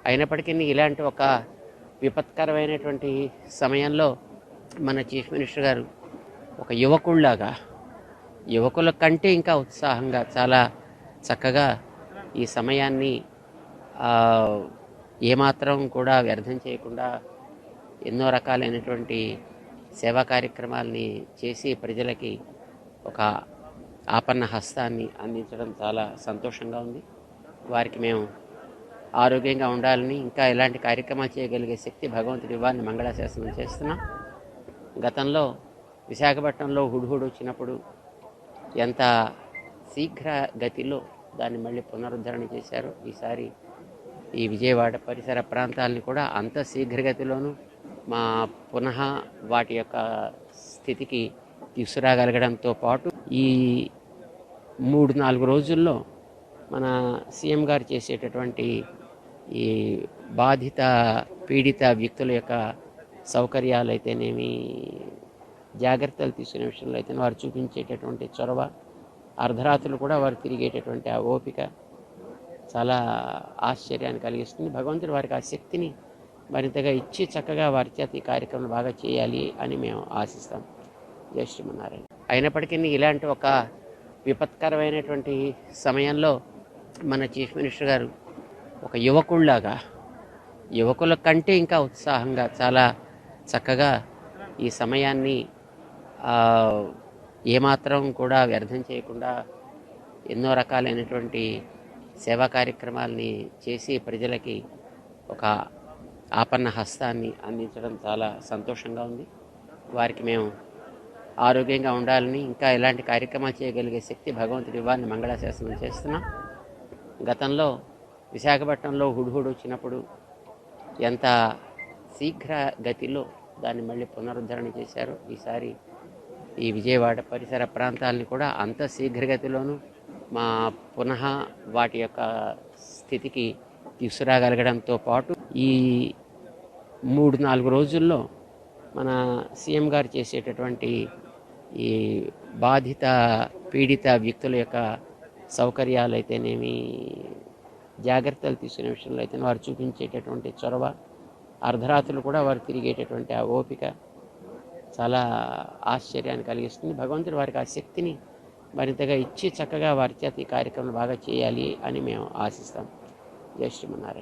అయినప్పటికీ ఇలాంటి ఒక విపత్కరమైనటువంటి సమయంలో మన చీఫ్ మినిస్టర్ గారు ఒక యువకుల్లాగా యువకుల కంటే ఇంకా ఉత్సాహంగా చాలా చక్కగా ఈ సమయాన్ని ఆ, ఏమాత్రం కూడా వ్యర్థం చేయకుండా ఎన్నో రకాలైనటువంటి సేవా కార్యక్రమాలని చేసి ప్రజలకి ఒక ఆపన్న హస్తాన్ని అందించడం చాలా సంతోషంగా ఉంది. వారికి మేము ఆరోగ్యంగా ఉండాలని, ఇంకా ఎలాంటి కార్యక్రమాలు చేయగలిగే శక్తి భగవంతుడి ఇవ్వాలని మంగళాశాసనం చేస్తున్నాం. గతంలో విశాఖపట్నంలో హుడ్హుడ్ వచ్చినప్పుడు ఎంత శీఘ్ర గతిలో దాన్ని మళ్ళీ పునరుద్ధరణ చేశారు. ఈసారి ఈ విజయవాడ పరిసర ప్రాంతాలని కూడా అంత శీఘ్రగతిలోనూ మా పునః వాటి యొక్క స్థితికి తీసుకురాగలగడంతో పాటు ఈ 3-4 రోజుల్లో మన సీఎం గారు చేసేటటువంటి ఈ బాధిత పీడిత వ్యక్తుల యొక్క సౌకర్యాలు అయితేనేమి, జాగ్రత్తలు తీసుకునే విషయంలో అయితే వారు చూపించేటటువంటి చొరవ, అర్ధరాత్రులు కూడా వారు తిరిగేటటువంటి ఆ ఓపిక చాలా ఆశ్చర్యాన్ని కలిగిస్తుంది. భగవంతుడు వారికి ఆ శక్తిని మరింతగా ఇచ్చి చక్కగా వారి చేత ఈ కార్యక్రమం బాగా చేయాలి అని మేము ఆశిస్తాం. జై శ్రీమన్నారాయణ. అయినప్పటికీ ఇలాంటి ఒక విపత్కరమైనటువంటి సమయంలో మన చీఫ్ మినిస్టర్ గారు ఒక యువకుల్లాగా యువకుల కంటే ఇంకా ఉత్సాహంగా చాలా చక్కగా ఈ సమయాన్ని ఏమాత్రం కూడా వ్యర్థం చేయకుండా ఎన్నో రకాలైనటువంటి సేవా కార్యక్రమాలని చేసి ప్రజలకి ఒక ఆపన్న హస్తాన్ని అందించడం చాలా సంతోషంగా ఉంది. వారికి మేము ఆరోగ్యంగా ఉండాలని, ఇంకా ఎలాంటి కార్యక్రమాలు చేయగలిగే శక్తి భగవంతుడి ఇవ్వాలని మంగళాశాసనం చేస్తున్నాం. గతంలో విశాఖపట్నంలో హుడ్హుడ్ వచ్చినప్పుడు ఎంత శీఘ్ర గతిలో దాన్ని మళ్ళీ పునరుద్ధరణ చేశారు. ఈసారి ఈ విజయవాడ పరిసర ప్రాంతాలని కూడా అంత శీఘ్రగతిలోనూ మా పునః వాటి యొక్క స్థితికి తీసుకురాగలగడంతో పాటు ఈ 3-4 రోజుల్లో మన సీఎం గారు చేసేటటువంటి ఈ బాధిత పీడిత వ్యక్తుల యొక్క సౌకర్యాలు అయితేనేమి, జాగ్రత్తలు తీసుకునే విషయంలో అయితే వారు చూపించేటటువంటి చొరవ, అర్ధరాత్రులు కూడా వారు తిరిగేటటువంటి ఆ ఓపిక చాలా ఆశ్చర్యాన్ని కలిగిస్తుంది. భగవంతుడు వారికి ఆ శక్తిని మరింతగా ఇచ్చి చక్కగా వారి చేత ఈ కార్యక్రమం బాగా చేయాలి అని మేము ఆశిస్తాం. జై శ్రీమన్నారాయణ.